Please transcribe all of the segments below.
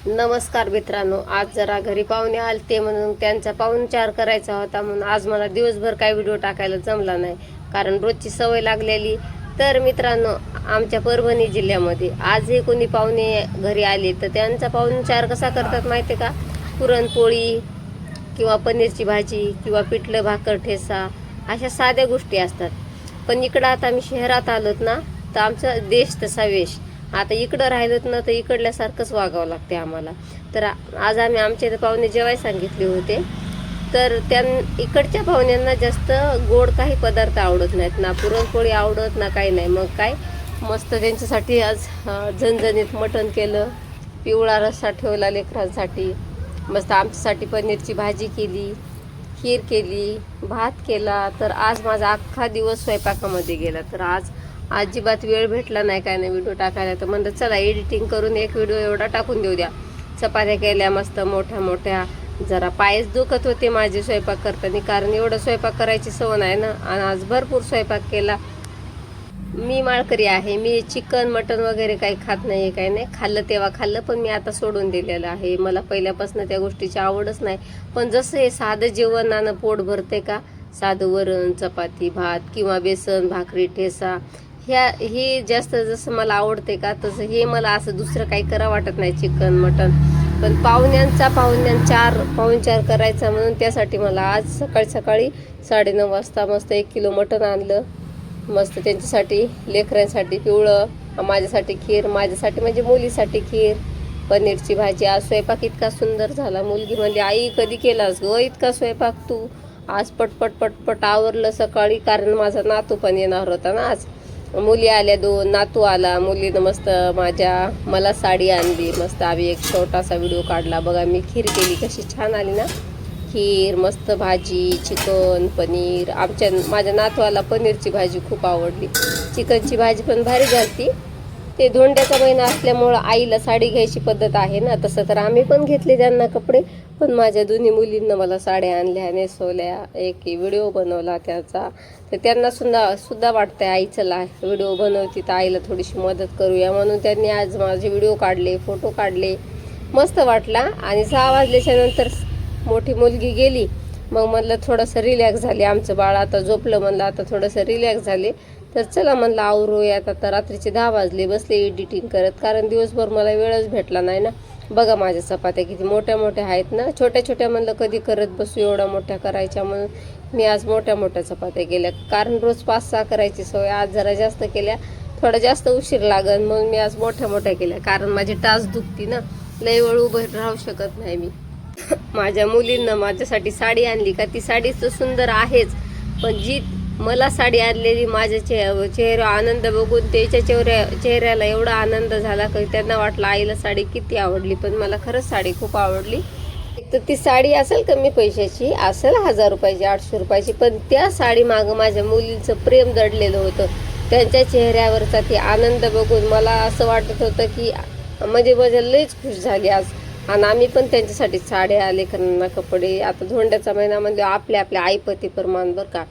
नमस्कार मित्रांनो, आज जरा घरी पाहुणे आलते म्हणून त्यांचा पाहुणचार करायचा होता म्हणून आज मला दिवसभर काही व्हिडिओ टाकायला जमला नाही, कारण रोजची सवय लागलेली. तर मित्रांनो, आमच्या परभणी जिल्ह्यामध्ये आज हे कोणी पाहुणे घरी आले तर त्यांचा पाहुणचार कसा करतात माहिती आहे का? पुरणपोळी किंवा पनीरची भाजी किंवा पिठलं भाकर ठेचा अशा साध्या गोष्टी असतात. पण इकडं आता मी शहरात आलोत ना, तर आमचा देश तसा वेश. आता इकडं राहिलोत ना तर इकडल्यासारखंच वागावं लागते आम्हाला. तर आज आम्ही आमच्या इथं पाहुणे जेवायला सांगितले होते. तर इकडच्या पाहुण्यांना जास्त गोड काही पदार्थ आवडत नाहीत ना, पुरणपोळी आवडत ना काही नाही. मग काय मस्त त्यांच्यासाठी आज झणझणीत मटण केलं, पिवळा रस्सा ठेवला लेकरांसाठी, मस्त आमच्यासाठी पनीरची भाजी केली, खीर केली, भात केला. तर आज माझा अख्खा दिवस स्वयंपाकामध्ये गेला. तर आज अजिबात वेळ भेटला नाही काय नाही व्हिडिओ टाकायला. तर म्हणलं चला एडिटिंग करून एक व्हिडिओ एवढा टाकून देऊ द्या. चपात्या केल्या मस्त मोठ्या मोठ्या. जरा पायच दुखत होते माझे स्वयंपाक करताना, कारण एवढं स्वयंपाक करायची सवय नाही ना. आणि आज भरपूर स्वयंपाक केला. मी माळकरी आहे, मी चिकन मटन वगैरे काही खात नाही, काही नाही. खाल्लं तेव्हा खाल्लं, पण मी आता सोडून दिलेलं आहे. मला पहिल्यापासून त्या गोष्टीची आवडच नाही. पण जसं हे साधं जेवणानं पोट भरते का, साधं वरण चपाती भात किंवा बेसन भाकरी ठेचा हे जास्त जसं मला आवडते का, तसं हे मला असं दुसरं काही करा वाटत नाही, चिकन मटन. पण पाहुणचार करायचा म्हणून त्यासाठी मला आज सकाळी सकाळी 9:30 वाजता मस्त 1 किलो मटन आणलं. मस्त त्यांच्यासाठी लेकरांसाठी पिवळं, माझ्यासाठी खीर, माझ्यासाठी म्हणजे मुलीसाठी खीर, पनीरची भाजी. आज स्वयंपाक इतका सुंदर झाला. मुलगी म्हणली आई कधी केलास गं इतका स्वयंपाक तू? आज पटपट पटपट आवरलं सकाळी, कारण माझा नातू पण येणार होता ना आज. मुली आल्या 2, नातू आला. मुलीनं मस्त मला साडी आणली. मस्त आम्ही एक छोटासा व्हिडिओ काढला. बघा मी खीर केली, कशी छान आली ना खीर. मस्त भाजी, चिकन पनीर. माझ्या नातवाला पनीरची भाजी खूप आवडली. चिकनची भाजी पण भारी झाली. ते धोंड्याचा महिना असल्यामुळं आईला साडी घ्यायची पद्धत आहे ना, तसं तर आम्ही पण घेतले त्यांना कपडे. पण माझ्या दोन्ही मुलींना मला साड्या आणल्या, नेसवल्या, एक व्हिडिओ बनवला त्याचा. तर त्यांना सुद्धा वाटतंय आई चला व्हिडिओ बनवती तर आईला थोडीशी मदत करूया, म्हणून त्यांनी आज माझे व्हिडिओ काढले, फोटो काढले. मस्त वाटला. आणि 6 वाजल्याच्या नंतर मोठी मुलगी गेली. मग म्हणलं थोडंसं रिलॅक्स झाले, आमचं बाळ आता झोपलं. म्हणलं आता थोडंसं रिलॅक्स झाले, तर चला म्हणलं आवरूयात. आता रात्रीचे 10 वाजले. बसले एडिटिंग करत, कारण दिवसभर मला वेळच भेटला नाही ना. बघा माझ्या चपात्या किती मोठ्या मोठ्या आहेत ना. छोट्या छोट्या म्हणलं कधी करत बसू, एवढ्या मोठ्या करायच्या, म्हणून मी आज मोठ्या मोठ्या चपात्या केल्या. कारण रोज 5-6 करायची सवय, आज जरा जास्त केल्या, थोडा जास्त उशीर लागन म्हणून मी आज मोठ्या मोठ्या केल्या. कारण माझी टाच दुखती ना, लय वेळ उभं राहू शकत नाही मी. माझ्या मुलींना माझ्यासाठी साडी आणली का, ती साडी तर सुंदर आहेच, पण जी मला साडी आणलेली माझ्या चेहरा आनंद बघून त्याच्या चेहऱ्याला एवढा आनंद झाला की त्यांना वाटलं आईला साडी किती आवडली. पण मला खरंच साडी खूप आवडली. एक तर ती साडी असेल कमी पैशाची, असेल 1000 रुपयाची 800 रुपयाची, पण त्या साडी मागं माझ्या मुलींचं प्रेम दडलेलं होतं. त्यांच्या चेहऱ्यावरचा ती आनंद बघून मला असं वाटत होतं की म्हणजे माझ्या लईच खुश झाली आज. आणि आम्ही पण त्यांच्यासाठी साड्या, लेकरांना कपडे. आता धोंड्याचा महिना म्हणजे आपल्या आईपती प्रमाण बरं का,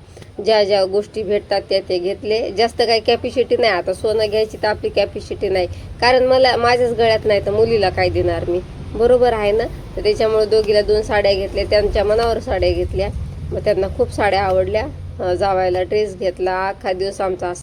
ज्या गोष्टी भेटतात ते घेतले. जास्त काही कॅपॅसिटी नाही. आता सोनं घ्यायची तर आपली कॅपॅसिटी नाही, कारण माझ्याच गळ्यात नाही तर मुलीला काय देणार मी, बरोबर आहे ना. तर त्याच्यामुळे दोघीला 2 साड्या घेतल्या, त्यांच्या मनावर साड्या घेतल्या. मग त्यांना खूप साड्या आवडल्या. जावायला ड्रेस घेतला. अख्खा दिवस आमचा